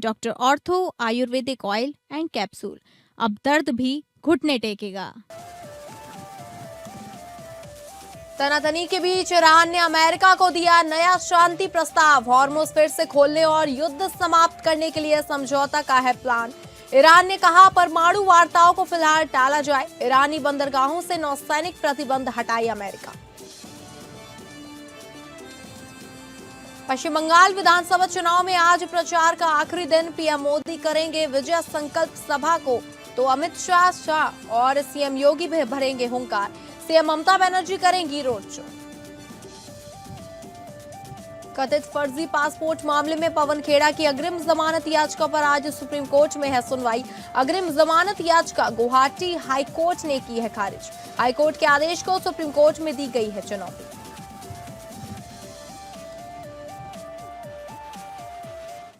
Doctor ortho Ayurvedic oil and capsule. अब दर्द भी घुटने टेकेगा। तनातनी के बीच ईरान ने अमेरिका को दिया नया शांति प्रस्ताव। हॉर्मुज फिर से खोलने और युद्ध समाप्त करने के लिए समझौता का है प्लान। ईरान ने कहा परमाणु वार्ताओं को फिलहाल टाला जाए। ईरानी बंदरगाहों से नौसैनिक प्रतिबंध हटाई अमेरिका। पश्चिम बंगाल विधानसभा चुनाव में आज प्रचार का आखिरी दिन। पीएम मोदी करेंगे विजय संकल्प सभा को, तो अमित शाह और सीएम योगी भी भरेंगे हुंकार। सीएम ममता बनर्जी करेंगी रोड शो। कथित फर्जी पासपोर्ट मामले में पवन खेड़ा की अग्रिम जमानत याचिका पर आज सुप्रीम कोर्ट में है सुनवाई। अग्रिम जमानत याचिका गुवाहाटी हाईकोर्ट ने की है खारिज। हाईकोर्ट के आदेश को सुप्रीम कोर्ट में दी गई है चुनौती।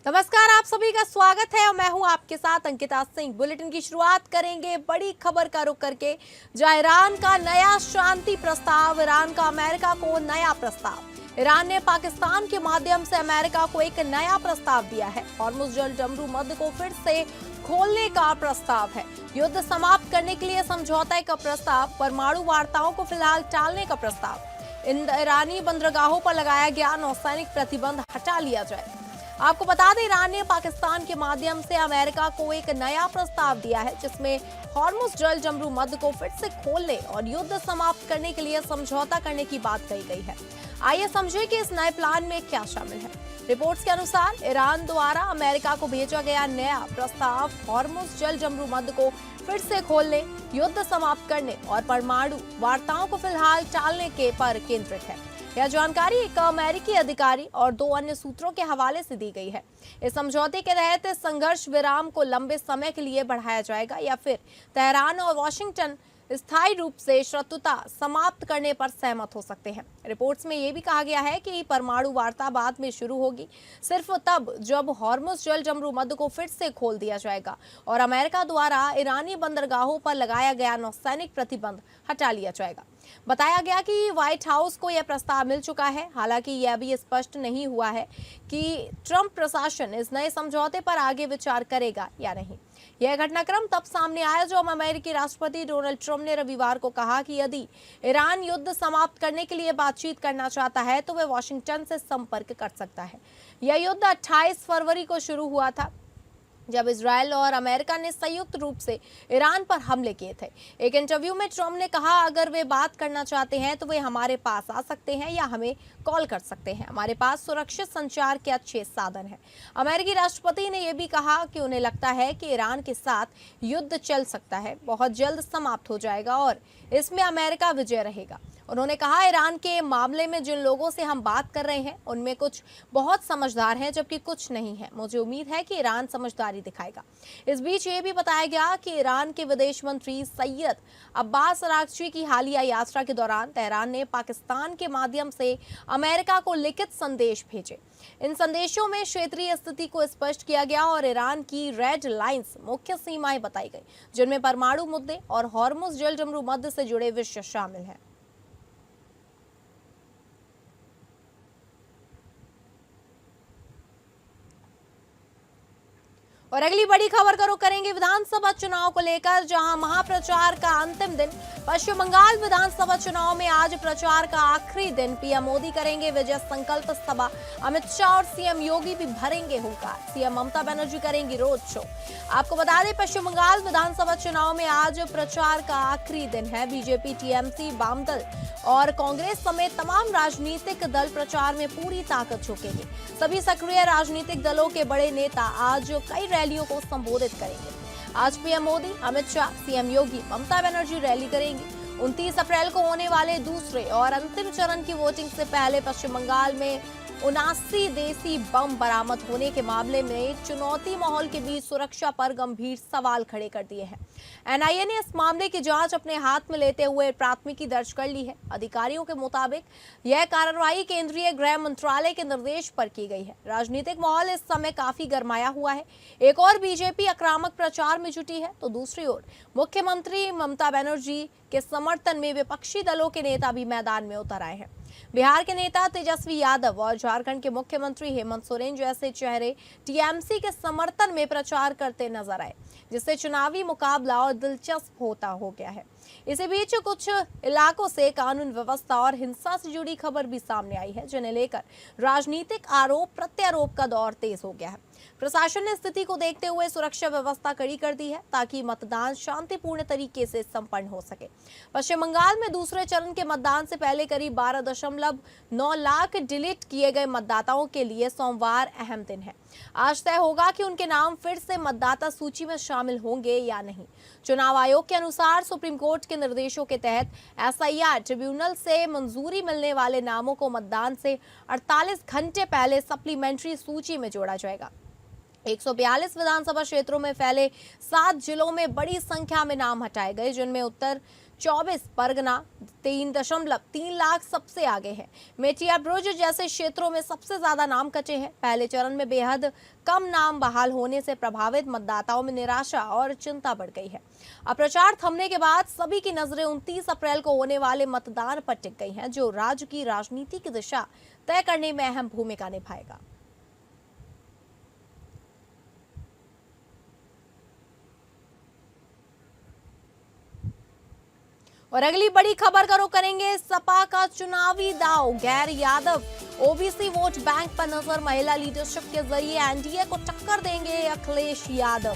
नमस्कार, आप सभी का स्वागत है और मैं हूं आपके साथ अंकिता सिंह। बुलेटिन की शुरुआत करेंगे बड़ी खबर का रुख करके, जहां ईरान का नया शांति प्रस्ताव। ईरान का अमेरिका को नया प्रस्ताव। ईरान ने पाकिस्तान के माध्यम से अमेरिका को एक नया प्रस्ताव दिया है। हॉर्मुज जल डमरू मध्य को फिर से खोलने का प्रस्ताव है। युद्ध समाप्त करने के लिए समझौते का प्रस्ताव। परमाणु वार्ताओं को फिलहाल टालने का प्रस्ताव। इन ईरानी बंदरगाहों पर लगाया गया नौसैनिक प्रतिबंध हटा लिया जाए। आपको बता दें, ईरान ने पाकिस्तान के माध्यम से अमेरिका को एक नया प्रस्ताव दिया है, जिसमें हॉर्मुज जल डमरू मध्य को फिर से खोलने और युद्ध समाप्त करने के लिए समझौता करने की बात कही गई है। आइए समझें कि इस नए प्लान में क्या शामिल है। रिपोर्ट्स के अनुसार ईरान द्वारा अमेरिका को भेजा गया नया प्रस्ताव हॉर्मुज जल डमरू मध्य को फिर से खोलने, युद्ध समाप्त करने और परमाणु वार्ताओं को फिलहाल टालने के पर केंद्रित है। यह जानकारी एक अमेरिकी अधिकारी और 2 अन्य सूत्रों के हवाले से दी गई है। इस समझौते के तहत संघर्ष विराम को लंबे समय के लिए बढ़ाया जाएगा या फिर तेहरान और वॉशिंगटन स्थायी रूप से शत्रुता समाप्त करने पर सहमत हो सकते हैं। रिपोर्ट्स में यह भी कहा गया है कि परमाणु वार्ता बाद में शुरू होगी, सिर्फ तब जब हॉर्मुज जल डमरू मध्य को फिर से खोल दिया जाएगा और अमेरिका द्वारा ईरानी बंदरगाहों पर लगाया गया नौसैनिक प्रतिबंध हटा लिया जाएगा। बताया गया कि व्हाइट हाउस को यह प्रस्ताव मिल चुका है। हालांकि यह भी स्पष्ट नहीं हुआ है कि ट्रंप प्रशासन इस नए समझौते पर आगे विचार करेगा या नहीं। यह घटनाक्रम तब सामने आया जब अमेरिकी राष्ट्रपति डोनाल्ड ट्रंप ने रविवार को कहा कि यदि ईरान युद्ध समाप्त करने के लिए बातचीत करना चाहता है तो वह वॉशिंगटन से संपर्क कर सकता है। यह युद्ध 28 फरवरी को शुरू हुआ था, जब इजरायल और अमेरिका ने संयुक्त रूप से ईरान पर हमले किए थे। एक इंटरव्यू में ट्रंप ने कहा, अगर वे बात करना चाहते हैं तो वे हमारे पास आ सकते हैं या हमें कॉल कर सकते हैं। हमारे पास सुरक्षित संचार के अच्छे साधन हैं। अमेरिकी राष्ट्रपति ने यह भी कहा कि उन्हें लगता है कि ईरान के साथ युद्ध चल सकता है, बहुत जल्द समाप्त हो जाएगा और इसमें अमेरिका विजय रहेगा। उन्होंने कहा, ईरान के मामले में जिन लोगों से हम बात कर रहे हैं उनमें कुछ बहुत समझदार हैं जबकि कुछ नहीं है। मुझे उम्मीद है कि ईरान समझदारी दिखाएगा। इस बीच ये भी बताया गया कि ईरान के विदेश मंत्री सैयद अब्बास अरागची की हालिया यात्रा के दौरान तेहरान ने पाकिस्तान के माध्यम से अमेरिका को लिखित संदेश भेजे। इन संदेशों में क्षेत्रीय स्थिति को स्पष्ट किया गया और ईरान की रेड लाइंस, मुख्य सीमाएं बताई गई, जिनमें परमाणु मुद्दे और हॉर्मुज जल डमरू मध्य से जुड़े विषय शामिल हैं। और अगली बड़ी खबर का रुख करेंगे विधानसभा चुनाव को लेकर, जहां महाप्रचार का अंतिम दिन। पश्चिम बंगाल विधानसभा चुनाव में आज प्रचार का आखिरी दिन। पीएम मोदी करेंगे विजय संकल्प सभा। अमित शाह और सीएम योगी भी भरेंगे हुंकार। सीएम ममता बनर्जी करेंगी रोड शो। आपको बता दें, पश्चिम बंगाल विधानसभा चुनाव में आज प्रचार का आखिरी दिन है। बीजेपी, टीएमसी, वामदल और कांग्रेस समेत तमाम राजनीतिक दल प्रचार में पूरी ताकत झोंकेंगे। सभी सक्रिय राजनीतिक दलों के बड़े नेता आज कई रैलियों को संबोधित करेंगे। आज पीएम मोदी, अमित शाह, सीएम योगी, ममता बनर्जी रैली करेंगी। 29 अप्रैल को होने वाले दूसरे और अंतिम चरण की वोटिंग से पहले पश्चिम बंगाल में 79 देसी बम बरामद होने के मामले में चुनौती माहौल के बीच सुरक्षा पर गंभीर सवाल खड़े कर दिए हैं। एनआईए ने इस मामले की जांच अपने हाथ में लेते हुए प्राथमिकी दर्ज कर ली है। अधिकारियों के मुताबिक यह कार्रवाई केंद्रीय गृह मंत्रालय के निर्देश पर की गई है। राजनीतिक माहौल इस समय काफी गरमाया हुआ है। एक और बीजेपी आक्रामक प्रचार में जुटी है, तो दूसरी ओर मुख्यमंत्री ममता बनर्जी के समर्थन में विपक्षी दलों के नेता भी मैदान में उतर आए हैं। बिहार के नेता तेजस्वी यादव और झारखंड के मुख्यमंत्री हेमंत सोरेन जैसे चेहरे टीएमसी के समर्थन में प्रचार करते नजर आए, जिससे चुनावी मुकाबला और दिलचस्प होता हो गया है। इसी बीच कुछ इलाकों से कानून व्यवस्था और हिंसा से जुड़ी खबर भी सामने आई है, जिन्हें लेकर राजनीतिक आरोप प्रत्यारोप का दौर तेज हो गया है। प्रशासन ने स्थिति को देखते हुए सुरक्षा व्यवस्था कड़ी कर दी है, ताकि मतदान शांतिपूर्ण तरीके से संपन्न हो सके। पश्चिम बंगाल में दूसरे चरण के मतदान से पहले करीब 12.9 लाख डिलीट किए गए मतदाताओं के लिए सोमवार अहम दिन है। आज तय होगा कि उनके नाम फिर से मतदाता सूची में शामिल होंगे या नहीं। चुनाव आयोग के अनुसार सुप्रीम कोर्ट के निर्देशों के तहत एसआईआर ट्रिब्यूनल से मंजूरी मिलने वाले नामों को मतदान से 48 घंटे पहले सप्लीमेंट्री सूची में जोड़ा जाएगा। 142 विधानसभा क्षेत्रों में फैले 7 जिलों में बड़ी संख्या में नाम हटाए गए, जिनमें उत्तर 24 परगना 3.3 लाख सबसे आगे है। मेटिया ब्रुज जैसे क्षेत्रों में सबसे ज्यादा नाम कटे हैं। पहले चरण में बेहद कम नाम बहाल होने से प्रभावित मतदाताओं में निराशा और चिंता बढ़ गई है। अब प्रचार थमने के बाद सभी की नजरें 29 अप्रैल को होने वाले मतदान पर टिक गई हैं, जो राज्य की राजनीति की दिशा तय करने में अहम भूमिका निभाएगा। और अगली बड़ी खबर का रुख करेंगे सपा का चुनावी दांव। गैर यादव ओबीसी वोट बैंक पर नजर। महिला लीडरशिप के जरिए एनडीए को टक्कर देंगे अखिलेश यादव।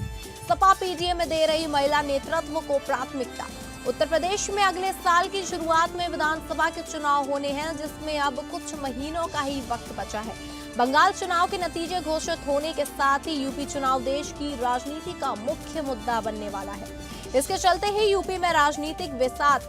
सपा पीडीए में दे रही महिला नेतृत्व को प्राथमिकता। उत्तर प्रदेश में अगले साल की शुरुआत में विधानसभा के चुनाव होने हैं, जिसमें अब कुछ महीनों का ही वक्त बचा है। बंगाल चुनाव के नतीजे घोषित होने के साथ ही यूपी चुनाव देश की राजनीति का मुख्य मुद्दा बनने वाला है। इसके चलते ही यूपी में राजनीतिक विसात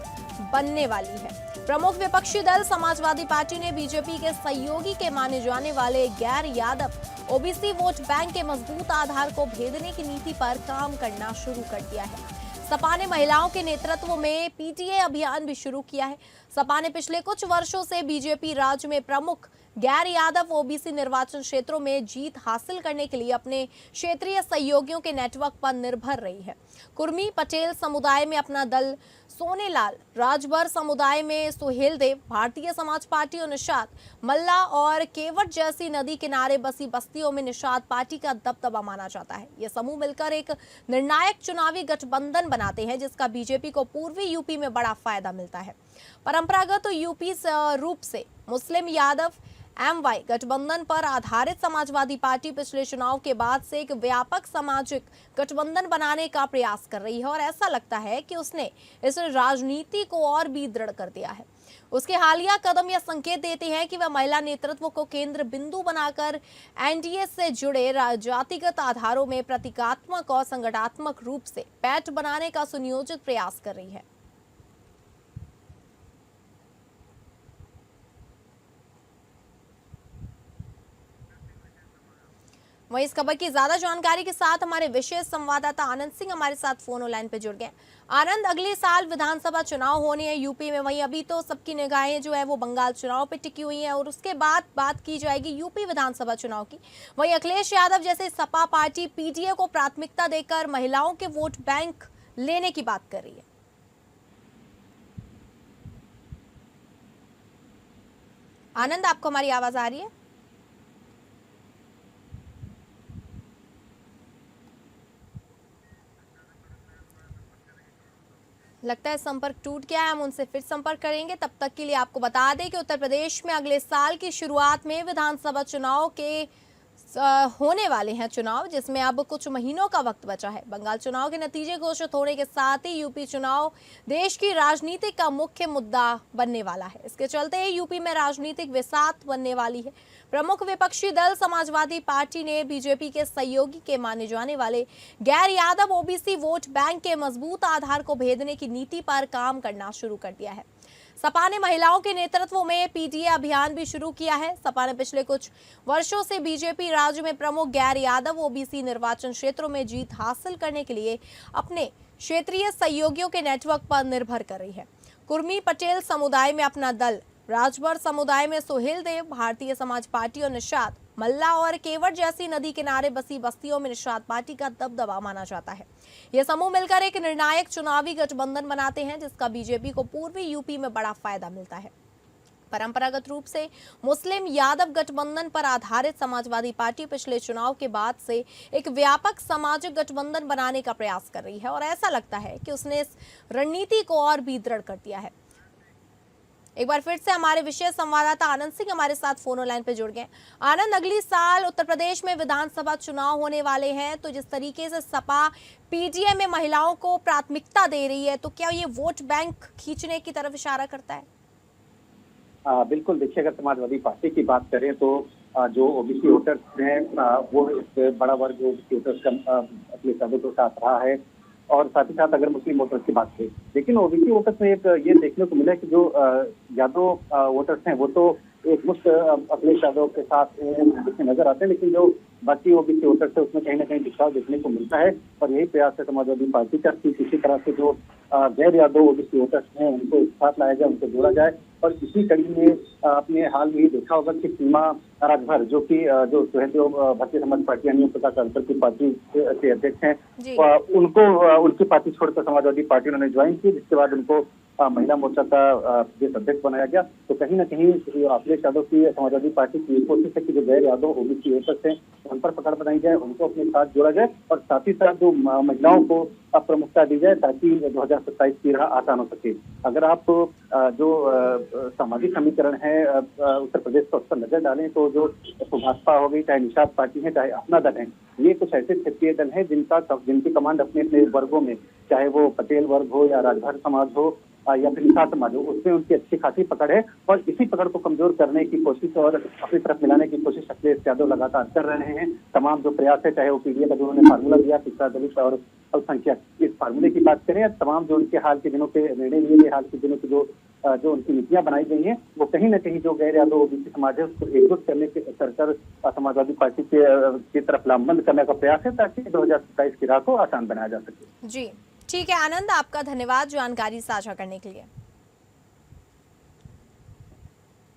बनने वाली है। प्रमुख विपक्षी दल समाजवादी पार्टी ने बीजेपी के सहयोगी के माने जाने वाले गैर यादव ओबीसी वोट बैंक के मजबूत आधार को भेदने की नीति पर काम करना शुरू कर दिया है। सपा ने महिलाओं के नेतृत्व में पीटीए अभियान भी शुरू किया है। सपा ने पिछले कुछ वर्षों से बीजेपी राज्य में प्रमुख गैर यादव ओबीसी निर्वाचन क्षेत्रों में जीत हासिल करने के लिए अपने क्षेत्रीय सहयोगियों के नेटवर्क पर निर्भर रही है। कुर्मी पटेल समुदाय में अपना दल सोनेलाल, राजभर समुदाय में सुहेलदेव, भारतीय समाज पार्टी और निषाद मल्ला और केवट जैसी नदी किनारे बसी बस्तियों में निषाद पार्टी का दबदबा माना जाता है। ये समूह मिलकर एक निर्णायक चुनावी गठबंधन बनाते हैं, जिसका बीजेपी को पूर्वी यूपी में बड़ा फायदा मिलता है। परंपरागत यूपी रूप से मुस्लिम यादव एमवाई गठबंधन पर आधारित समाजवादी पार्टी पिछले चुनाव के बाद से एक व्यापक सामाजिक गठबंधन बनाने का प्रयास कर रही है, और ऐसा लगता है कि उसने इस राजनीति को और भी दृढ़ कर दिया है। उसके हालिया कदम यह संकेत देते हैं कि वह महिला नेतृत्व को केंद्र बिंदु बनाकर एनडीए से जुड़े जातिगत आधारों में प्रतीकात्मक और संगठनात्मक रूप से पैठ बनाने का सुनियोजित प्रयास कर रही है। वहीं इस खबर की ज्यादा जानकारी के साथ हमारे विशेष संवाददाता आनंद सिंह हमारे साथ फोन लाइन पे जुड़ गए। आनंद, अगले साल विधानसभा चुनाव होने हैं यूपी में, वहीं अभी तो सबकी निगाहें जो है वो बंगाल चुनाव पे टिकी हुई हैं, और उसके बाद बात की जाएगी यूपी विधानसभा चुनाव की। वहीं अखिलेश यादव जैसे सपा पार्टी पीटीए को प्राथमिकता देकर महिलाओं के वोट बैंक लेने की बात कर रही है। आनंद, आपको हमारी आवाज आ रही है? लगता है संपर्क टूट गया है, हम उनसे फिर संपर्क करेंगे। तब तक के लिए आपको बता दें कि उत्तर प्रदेश में अगले साल की शुरुआत में विधानसभा चुनाव के होने वाले हैं चुनाव, जिसमें अब कुछ महीनों का वक्त बचा है। बंगाल चुनाव के नतीजे घोषित होने के साथ ही यूपी चुनाव देश की राजनीति का मुख्य मुद्दा बनने वाला है। इसके चलते ही यूपी में राजनीतिक विसात बनने वाली है। प्रमुख विपक्षी दल समाजवादी पार्टी ने बीजेपी के सहयोगी के माने जाने वाले गैर यादव ओबीसी वोट बैंक के मजबूत आधार को भेदने की नीति पर काम करना शुरू कर दिया है। सपा ने महिलाओं के नेतृत्व में पीटीए अभियान भी शुरू किया है। सपा ने पिछले कुछ वर्षों से बीजेपी राज्य में प्रमुख गैर यादव ओबीसी निर्वाचन क्षेत्रों में जीत हासिल करने के लिए अपने क्षेत्रीय सहयोगियों के नेटवर्क पर निर्भर कर रही है। कुर्मी पटेल समुदाय में अपना दल, राजभर समुदाय में सुहेलदेव, भारतीय समाज पार्टी और निषाद मल्ला और केवट जैसी नदी किनारे बसी बस्तियों में निषाद पार्टी का दबदबा माना जाता है। ये समूह मिलकर एक निर्णायक चुनावी गठबंधन बनाते हैं, जिसका बीजेपी को पूर्वी यूपी में बड़ा फायदा मिलता है। परंपरागत रूप से मुस्लिम यादव गठबंधन पर आधारित समाजवादी पार्टी पिछले चुनाव के बाद से एक व्यापक सामाजिक गठबंधन बनाने का प्रयास कर रही है और ऐसा लगता है कि उसने इस रणनीति को और भी दृढ़ कर दिया है। एक बार फिर से हमारे विशेष संवाददाता आनंद सिंह हमारे साथ फोन लाइन पे जुड़ गए। आनंद, अगली साल उत्तर प्रदेश में विधानसभा चुनाव होने वाले हैं, तो जिस तरीके से सपा पीटीए में महिलाओं को प्राथमिकता दे रही है, तो क्या ये वोट बैंक खींचने की तरफ इशारा करता है? बिल्कुल, देखिए, अगर समाजवादी पार्टी की बात करें तो जो ओबीसी वोटर्स हैं वो एक बड़ा वर्ग ओबीसी वोटर्स का अपने सदों के साथ रहा है। और साथ ही साथ अगर मुस्लिम वोटर्स की बात करें, लेकिन ओबीसी वोटर्स में एक ये देखने को मिला है कि जो यादव वोटर्स हैं वो तो एक मुश्त अपने यादव के साथ नजर आते हैं, लेकिन जो बाकी ओबीसी वोटर्स है उसमें कहीं ना कहीं बिखराव देखने को मिलता है। और यही प्रयास है समाजवादी पार्टी का कि किसी तरह से जो गैर यादव ओबीसी वोटर्स हैं उनको एक साथ लाया जाए, उनको जोड़ा जाए। और इसी कड़ी में आपने हाल में देखा होगा कि सीमा राजभर जो सुहेलदेव भारतीय समाज पार्टी यानी प्रकाश आंबेडकर की पार्टी के अध्यक्ष हैं, उनको उनकी पार्टी छोड़कर समाजवादी पार्टी उन्होंने ज्वाइन की, जिसके बाद उनको महिला मोर्चा का प्रदेश अध्यक्ष बनाया गया। तो कहीं ना कहीं अखिलेश यादव की समाजवादी पार्टी की कोशिश है कि जो गैर यादव ओबीसी वोटर्स हैं उन पर पकड़ बनाई जाए, उनको अपने साथ जोड़ा जाए और साथ ही साथ जो महिलाओं को प्रमुखता दी जाए ताकि 2027 की राह आसान हो सके। अगर आप जो सामाजिक समीकरण है उत्तर प्रदेश पर उस पर नजर डालें तो जो भाजपा हो गई, चाहे निषाद पार्टी है, चाहे अपना दल है, ये कुछ ऐसे क्षेत्रीय दल हैं जिनकी कमांड अपने अपने वर्गों में, चाहे वो पटेल वर्ग हो या राजभर समाज हो या फिर निषाद समाज हो, उसमें उनकी अच्छी खासी पकड़ है। और इसी पकड़ को कमजोर करने की कोशिश और अपनी तरफ मिलाने की कोशिश अखिलेश यादव लगातार कर रहे हैं। तमाम जो प्रयास है, चाहे वो पीडीए का जो उन्होंने फार्मूला दिया, पिछड़ा दलित और अल्पसंख्यक, इस फार्मूले की बात करें, तमाम जो उनके हाल के दिनों के निर्णय लिए, हाल के दिनों की जो उनकी नीतियां बनाई गई हैं, वो कहीं ना कहीं जो गैर यादव ओबीसी समाज है उसको एकजुट करने के कर समाजवादी पार्टी की तरफ लामबंद करने का प्रयास है ताकि 2027 की राह को आसान बनाया जा सके। जी ठीक है आनंद, आपका धन्यवाद जानकारी साझा करने के लिए।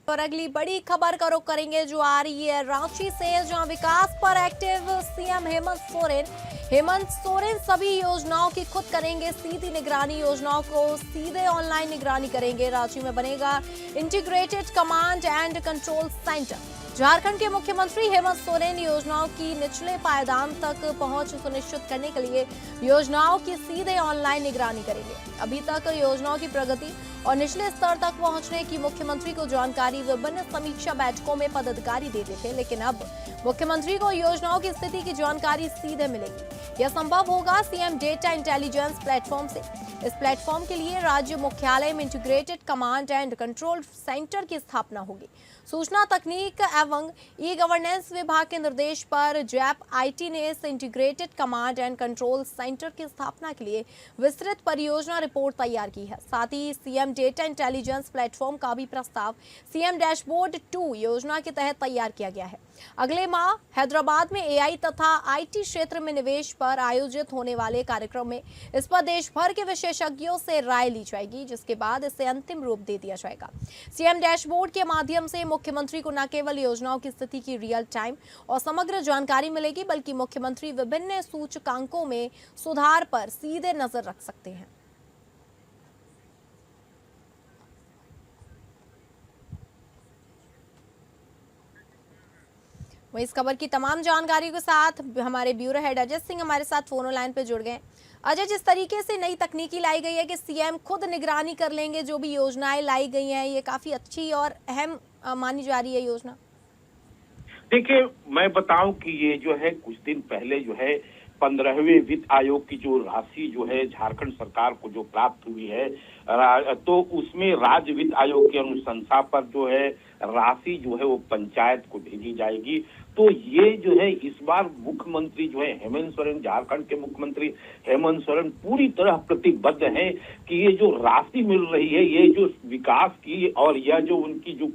और अगली बड़ी खबर का रुख करेंगे जो आ रही है रांची से, जहां विकास पर एक्टिव सीएम हेमंत सोरेन सभी योजनाओं की खुद करेंगे सीधी निगरानी, योजनाओं को सीधे ऑनलाइन निगरानी करेंगे। रांची में बनेगा integrated command and control centre. Jharkhand के मुख्यमंत्री हेमंत सोरेन योजनाओं की निचले पायदान तक पहुंच सुनिश्चित करने के लिए योजनाओं की सीधे ऑनलाइन निगरानी करेंगे। अभी तक योजनाओं की प्रगति और निचले स्तर तक पहुंचने की मुख्यमंत्री को जानकारी विभिन्न समीक्षा बैठकों में पदाधिकारी देते थे, लेकिन अब मुख्यमंत्री को योजनाओं की स्थिति की जानकारी सीधे मिलेगी। यह संभव होगा सीएम डेटा इंटेलिजेंस प्लेटफॉर्म से। इस प्लेटफॉर्म के लिए राज्य मुख्यालय में integrated command and control centre की स्थापना होगी। सूचना तकनीक एवं ई गवर्नेंस विभाग के निर्देश पर जैप आईटी ने इस integrated command and control centre की स्थापना के लिए विस्तृत परियोजना रिपोर्ट तैयार की है। साथ ही सीएम डेटा इंटेलिजेंस प्लेटफॉर्म का भी प्रस्ताव सीएम डैशबोर्ड 2 योजना के तहत तैयार किया गया है। अगले माह हैदराबाद में एआई तथा आईटी क्षेत्र में निवेश पर आयोजित होने वाले कार्यक्रम में इस पर देश भर के विशेषज्ञों से राय ली जाएगी, जिसके बाद इसे अंतिम रूप दे दिया जाएगा। सीएम डैशबोर्ड के माध्यम से मुख्यमंत्री को न केवल योजनाओं की स्थिति की रियल टाइम और समग्र जानकारी मिलेगी, बल्कि मुख्यमंत्री विभिन्न सूचकांकों में सुधार पर सीधे नजर रख सकते हैं। वहीं इस खबर की तमाम जानकारी के साथ हमारे ब्यूरो हेड अजय सिंह हमारे साथ फोन लाइन पे जुड़ गए। अजय, जिस तरीके से नई तकनीकी लाई गई है कि सीएम खुद निगरानी कर लेंगे जो भी योजनाएं लाई गई हैं, ये काफी अच्छी और अहम मानी जा रही है योजना। देखिए, मैं बताऊं कि ये जो है कुछ दिन पहले जो है 15वें वित्त आयोग की जो राशि जो है झारखंड सरकार को जो प्राप्त हुई है, तो उसमें राज्य वित्त आयोग की अनुशंसा पर जो है राशि जो है वो पंचायत को भेजी जाएगी। तो ये जो है इस बार मुख्यमंत्री जो है हेमंत सोरेन, झारखंड के मुख्यमंत्री हेमंत सोरेन पूरी तरह प्रतिबद्ध हैं कि ये जो राशि मिल रही है, ये जो विकास की और यह जो उनकी जो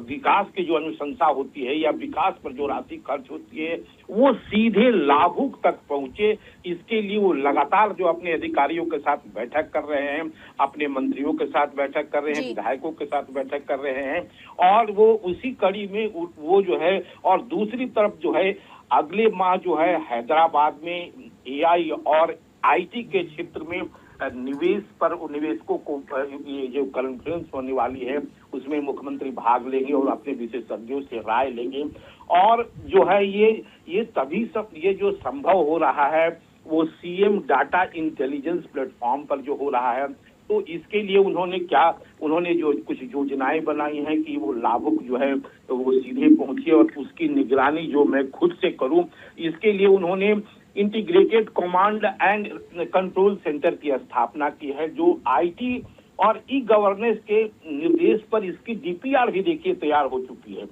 विकास की जो अनुशंसा होती है या विकास पर जो राशि खर्च होती है वो सीधे लाभुक तक पहुंचे, इसके लिए वो लगातार जो अपने अधिकारियों के साथ बैठक कर रहे हैं, अपने मंत्रियों के साथ बैठक कर रहे हैं, विधायकों के साथ बैठक कर रहे हैं। और वो उसी कड़ी में वो जो है, और दूसरी तरफ जो है अगले माह जो है हैदराबाद में एआई और आईटी के क्षेत्र में निवेश पर निवेशकों को ये जो कॉन्फ्रेंस होने वाली है उसमें मुख्यमंत्री भाग लेंगे और अपने विशेषज्ञों से राय लेंगे। और जो है ये तभी सब ये जो संभव हो रहा है वो सीएम डाटा इंटेलिजेंस प्लेटफॉर्म पर जो हो रहा है। तो इसके लिए उन्होंने जो कुछ योजनाएं बनाई हैं कि वो लाभुक जो है तो वो सीधे पहुंचे और उसकी निगरानी जो मैं खुद से करूं। इसके लिए उन्होंने integrated command and control centre की स्थापना की है, जो आईटी और ई गवर्नेंस के निर्देश पर इसकी डीपीआर भी देखिए तैयार हो चुकी है।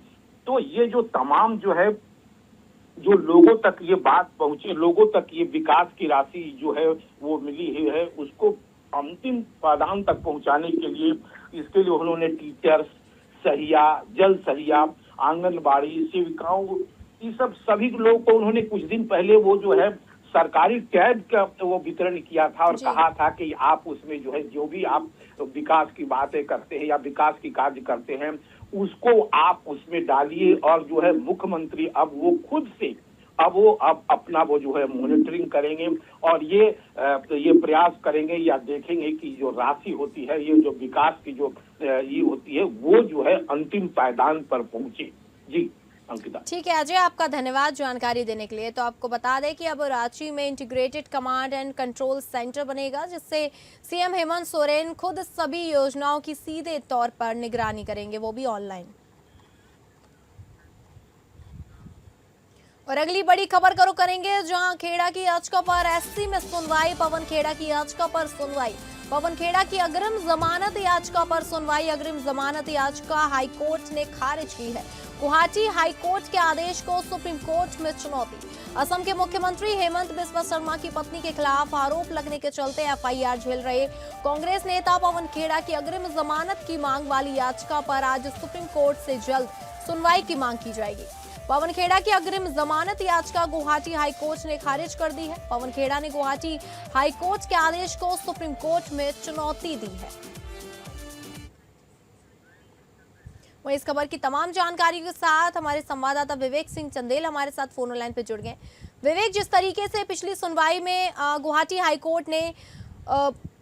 तो ये जो तमाम जो है जो लोगों तक ये बात पहुंचे, लोगों तक ये विकास की राशि जो है वो मिली ही है, उसको अंतिम पायदान तक पहुंचाने के लिए इसके लिए उन्होंने टीचर्स, सहिया, जल सहिया, आंगनबाड़ी सेविकाओं, ये सब सभी लोगों को उन्होंने कुछ दिन पहले वो जो है सरकारी टैब का वो वितरण किया था और कहा था कि आप उसमें जो है जो भी आप विकास की बातें करते हैं या विकास की कार्य करते हैं उसको आप उसमें डालिए। और जो है मुख्यमंत्री अब वो खुद से अब अपना वो जो है मॉनिटरिंग करेंगे और ये प्रयास करेंगे या देखेंगे कि जो राशि होती है, ये जो विकास की जो ये होती है वो जो है अंतिम पायदान पर पहुंचे। जी अंकिता। ठीक है अजय, आपका धन्यवाद जानकारी देने के लिए। तो आपको बता दें कि अब रांची में integrated command and control centre बनेगा, जिससे सीएम हेमंत सोरेन खुद सभी योजनाओं की सीधे तौर पर निगरानी करेंगे, वो भी ऑनलाइन। और अगली बड़ी खबर का रुख करेंगे, जहां खेड़ा की याचिका पर एससी में सुनवाई। पवन खेड़ा की याचिका पर सुनवाई। पवन खेड़ा की अग्रिम जमानत याचिका पर सुनवाई। अग्रिम जमानत याचिका हाईकोर्ट ने खारिज की है। गुवाहाटी हाईकोर्ट के आदेश को सुप्रीम कोर्ट में चुनौती। असम के मुख्यमंत्री हेमंत बिस्वा शर्मा की पत्नी के खिलाफ आरोप लगने के चलते एफआईआर झेल रहे कांग्रेस नेता पवन खेड़ा की अग्रिम जमानत की मांग वाली याचिका पर आज सुप्रीम कोर्ट से जल्द सुनवाई की मांग की जाएगी। पवन खेड़ा की अग्रिम जमानत याचिका गुवाहाटी हाईकोर्ट ने खारिज कर दी है। पवन खेड़ा ने गुवाहाटी हाईकोर्ट के आदेश को सुप्रीम कोर्ट में चुनौती दी है। वहीं इस खबर की तमाम जानकारी के साथ हमारे संवाददाता विवेक सिंह चंदेल हमारे साथ फोन लाइन पे जुड़ गए। विवेक, जिस तरीके से पिछली सुनवाई में गुवाहाटी हाईकोर्ट ने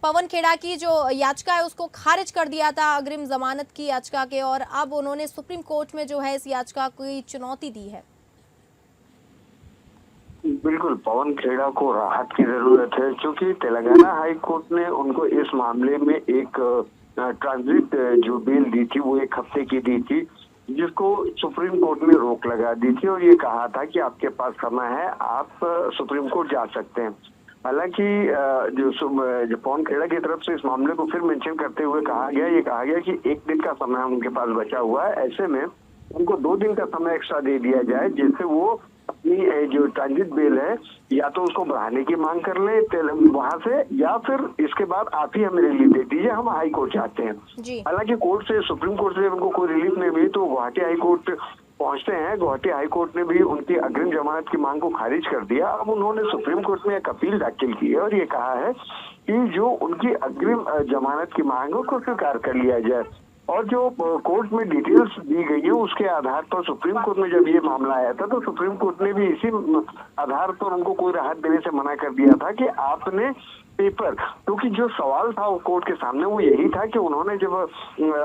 पवन खेड़ा की जो याचिका है उसको खारिज कर दिया था अग्रिम जमानत की याचिका के, और अब उन्होंने सुप्रीम कोर्ट में जो है इस याचिका की चुनौती दी है। बिल्कुल, पवन खेड़ा को राहत की जरूरत है, क्योंकि तेलंगाना हाई कोर्ट ने उनको इस मामले में एक ट्रांजिट जो बेल दी थी वो 1 हफ्ते की दी थी, जिसको सुप्रीम कोर्ट ने रोक लगा दी थी और ये कहा था कि आपके पास समय है, आप सुप्रीम कोर्ट जा सकते हैं। हालांकि जो पवन खेड़ा की तरफ से इस मामले को फिर मेंशन करते हुए कहा गया कि 1 दिन का समय उनके पास बचा हुआ है, ऐसे में उनको 2 दिन का समय एक्स्ट्रा दे दिया जाए, जिससे वो अपनी जो ट्रांजिट बेल है या तो उसको बढ़ाने की मांग कर ले वहां से, या फिर इसके बाद आप ही हमें रिलीफ दे दीजिए, हम हाई कोर्ट चाहते हैं। हालांकि कोर्ट से सुप्रीम कोर्ट से उनको कोई रिलीफ नहीं मिली तो गुवाहाटी हाई कोर्ट पहुंचते हैं। गुवाहाटी हाई कोर्ट ने भी उनकी अग्रिम जमानत की मांग को खारिज कर दिया। अब उन्होंने सुप्रीम कोर्ट में एक अपील दाखिल की है और ये कहा है कि जो उनकी अग्रिम जमानत की मांग है उसको स्वीकार कर लिया जाए। और जो कोर्ट में डिटेल्स दी गई है उसके आधार पर सुप्रीम कोर्ट में जब ये मामला आया था तो सुप्रीम कोर्ट ने भी इसी आधार पर उनको कोई राहत देने से मना कर दिया था कि आपने पेपर, क्योंकि जो सवाल था कोर्ट के सामने वो यही था कि उन्होंने जब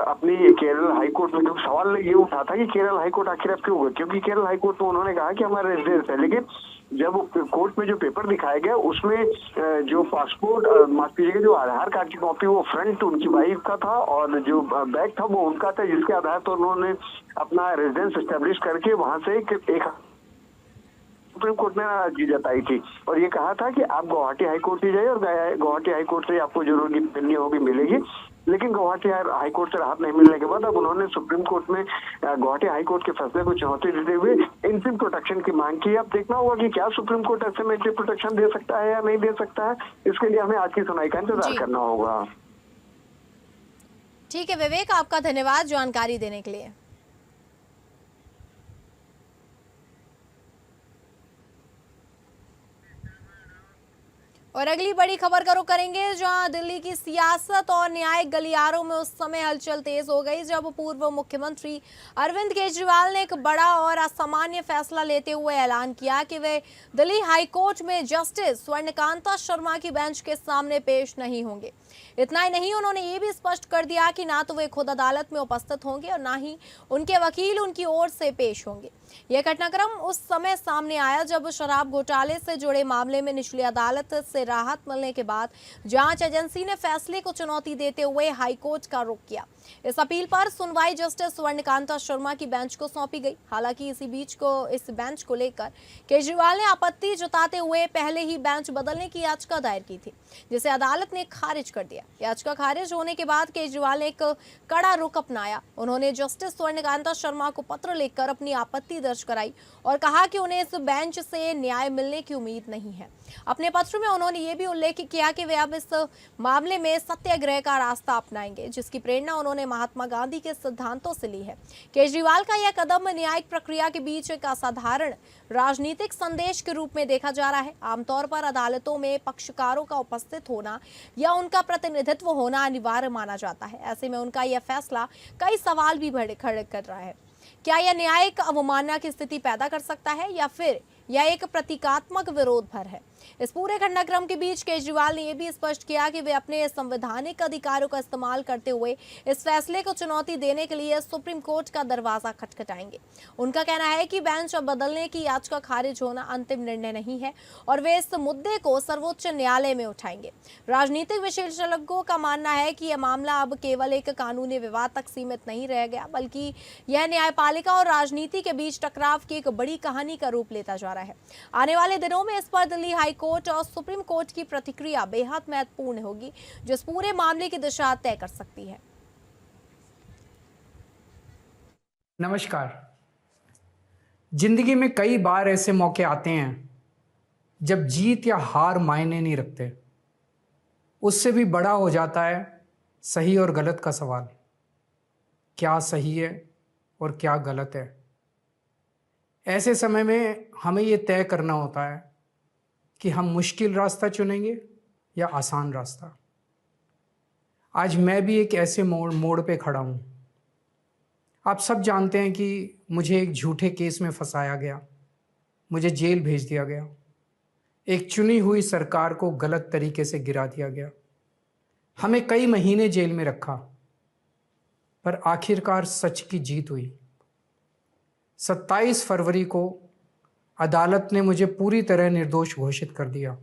अपनी केरल हाई कोर्ट में सवाल ये उठा था कि केरल हाई कोर्ट आखिर अब क्यों हुआ, क्योंकि केरल हाई कोर्ट में उन्होंने कहा कि हमारा रेजिडेंस है, लेकिन जब कोर्ट में जो पेपर दिखाया गया उसमें जो पासपोर्ट माफ कीजिएगा जो आधार कार्ड की कॉपी वो फ्रंट उनकी वाइफ का था और जो बैक था वो उनका था, जिसके आधार पर उन्होंने अपना रेजिडेंस एस्टेब्लिश करके वहां से एक सुप्रीम कोर्ट ने नाराजगी जताई थी और ये कहा था कि आप गुवाहाटी हाई कोर्ट ही जाइए और गुवाहाटी हाई कोर्ट से आपको जो रिलीफ मिलनी होगी मिलेगी। लेकिन गुवाहाटी हाई कोर्ट से राहत नहीं मिलने के बाद अब उन्होंने सुप्रीम कोर्ट में गुवाहाटी हाई कोर्ट के फैसले को चुनौती देते हुए इंटीम प्रोटेक्शन की मांग की। अब देखना होगा कि क्या सुप्रीम कोर्ट ऐसे में इंटीम प्रोटेक्शन दे सकता है या नहीं दे सकता है, इसके लिए हमें आज की सुनवाई का इंतजार करना होगा। ठीक है विवेक, आपका धन्यवाद जानकारी देने के लिए। और अगली बड़ी खबर का रुख करेंगे, जहां दिल्ली की सियासत और न्यायिक गलियारों में उस समय हलचल तेज हो गई जब पूर्व मुख्यमंत्री अरविंद केजरीवाल ने एक बड़ा और असामान्य फैसला लेते हुए ऐलान किया कि वे दिल्ली हाई कोर्ट में जस्टिस स्वर्णकांता शर्मा की बेंच के सामने पेश नहीं होंगे। इतना ही नहीं, उन्होंने ये भी स्पष्ट कर दिया कि ना तो वे खुद अदालत में उपस्थित होंगे और ना ही उनके वकील उनकी ओर से पेश होंगे। यह घटनाक्रम उस समय सामने आया जब शराब घोटाले से जुड़े मामले में निचली अदालत से राहत मिलने के बाद जांच एजेंसी ने फैसले को चुनौती देते हुए हाईकोर्ट का रुख किया। इस अपील पर सुनवाई जस्टिस स्वर्णकांता शर्मा की बेंच को सौंपी गई। हालांकि इस बेंच को लेकर केजरीवाल ने आपत्ति जताते हुए पहले ही बेंच बदलने की याचिका दायर की थी, जिसे अदालत ने खारिज कर दिया। याचिका खारिज होने के बाद केजरीवाल ने एक कड़ा रुख अपनाया। उन्होंने जस्टिस स्वर्णकांता शर्मा को पत्र लिखकर अपनी आपत्ति दर्ज कराई और कहा कि उन्हें इस बेंच से न्याय मिलने की उम्मीद नहीं है। अपने पत्र में उन्होंने ये भी उल्लेख किया कि वे अब इस मामले में सत्याग्रह का रास्ता अपनाएंगे, जिसकी प्रेरणा उन्होंने महात्मा गांधी के सिद्धांतों से ली है। केजरीवाल का यह कदम न्यायिक प्रक्रिया के बीच एक असाधारण राजनीतिक संदेश के रूप में देखा जा रहा है। आमतौर पर अदालतों में पक्षकारों का उपस्थित होना या उनका प्रतिनिधित्व होना अनिवार्य माना जाता है। ऐसे में उनका यह फैसला कई सवाल भी खड़े कर रहा है। क्या यह न्यायिक अवमानना की स्थिति पैदा कर सकता है या फिर यह एक प्रतीकात्मक विरोध भर है? इस पूरे घटनाक्रम के बीच केजरीवाल ने यह भी स्पष्ट किया कि वे अपने संवैधानिक अधिकारों का इस्तेमाल करते हुए इस फैसले को चुनौती देने के लिए सुप्रीम कोर्ट का दरवाजा खटखटाएंगे। उनका कहना है कि बेंच बदलने की याचिका खारिज होना अंतिम निर्णय नहीं है और वे इस मुद्दे को सर्वोच्च न्यायालय में उठाएंगे। राजनीतिक विशेषज्ञों का मानना है कि यह मामला अब केवल एक कानूनी विवाद तक सीमित नहीं रह गया, बल्कि यह न्यायपालिका और राजनीति के बीच टकराव की एक बड़ी कहानी का रूप लेता जा रहा है। आने वाले दिनों में इस पर दिल्ली हाई कोर्ट और सुप्रीम कोर्ट की प्रतिक्रिया बेहद महत्वपूर्ण होगी, जो इस पूरे मामले की दिशा तय कर सकती है। नमस्कार। जिंदगी में कई बार ऐसे मौके आते हैं जब जीत या हार मायने नहीं रखते। उससे भी बड़ा हो जाता है सही और गलत का सवाल। क्या सही है और क्या गलत है? ऐसे समय में हमें ये तय करना होता है कि हम मुश्किल रास्ता चुनेंगे या आसान रास्ता। आज मैं भी एक ऐसे मोड़ पे खड़ा हूँ। आप सब जानते हैं कि मुझे एक झूठे केस में फंसाया गया, मुझे जेल भेज दिया गया, एक चुनी हुई सरकार को गलत तरीके से गिरा दिया गया, हमें कई महीने जेल में रखा, पर आखिरकार सच की जीत हुई। 27 फरवरी को अदालत ने मुझे पूरी तरह निर्दोष घोषित कर दिया।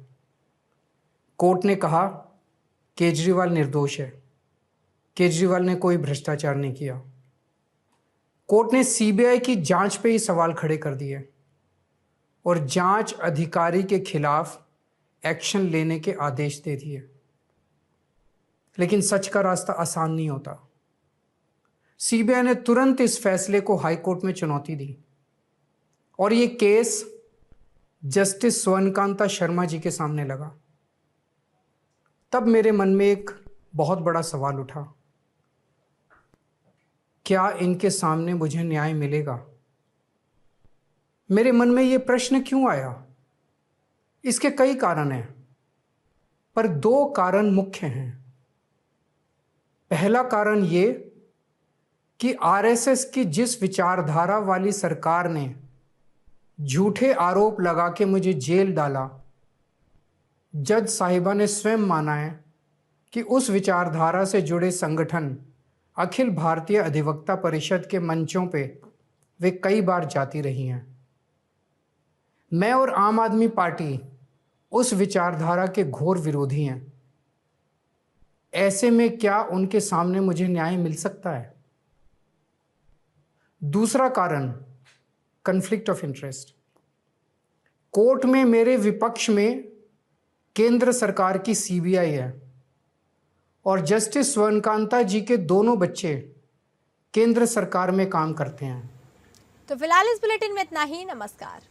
कोर्ट ने कहा केजरीवाल निर्दोष है, केजरीवाल ने कोई भ्रष्टाचार नहीं किया। कोर्ट ने सीबीआई की जांच पे ही सवाल खड़े कर दिए और जांच अधिकारी के खिलाफ एक्शन लेने के आदेश दे दिए। लेकिन सच का रास्ता आसान नहीं होता। सीबीआई ने तुरंत इस फैसले को हाई कोर्ट में चुनौती दी और ये केस जस्टिस स्वर्णकांता शर्मा जी के सामने लगा। तब मेरे मन में एक बहुत बड़ा सवाल उठा, क्या इनके सामने मुझे न्याय मिलेगा? मेरे मन में ये प्रश्न क्यों आया? इसके कई कारण हैं, पर 2 कारण मुख्य हैं। पहला कारण ये कि आरएसएस की जिस विचारधारा वाली सरकार ने झूठे आरोप लगा के मुझे जेल डाला, जज साहिबा ने स्वयं माना है कि उस विचारधारा से जुड़े संगठन अखिल भारतीय अधिवक्ता परिषद के मंचों पे वे कई बार जाती रही हैं। मैं और आम आदमी पार्टी उस विचारधारा के घोर विरोधी हैं। ऐसे में क्या उनके सामने मुझे न्याय मिल सकता है? दूसरा कारण कॉन्फ्लिक्ट ऑफ इंटरेस्ट। कोर्ट में मेरे विपक्ष में केंद्र सरकार की सीबीआई है और जस्टिस स्वर्णकांता जी के दोनों बच्चे केंद्र सरकार में काम करते हैं। तो फिलहाल इस बुलेटिन में इतना ही। नमस्कार।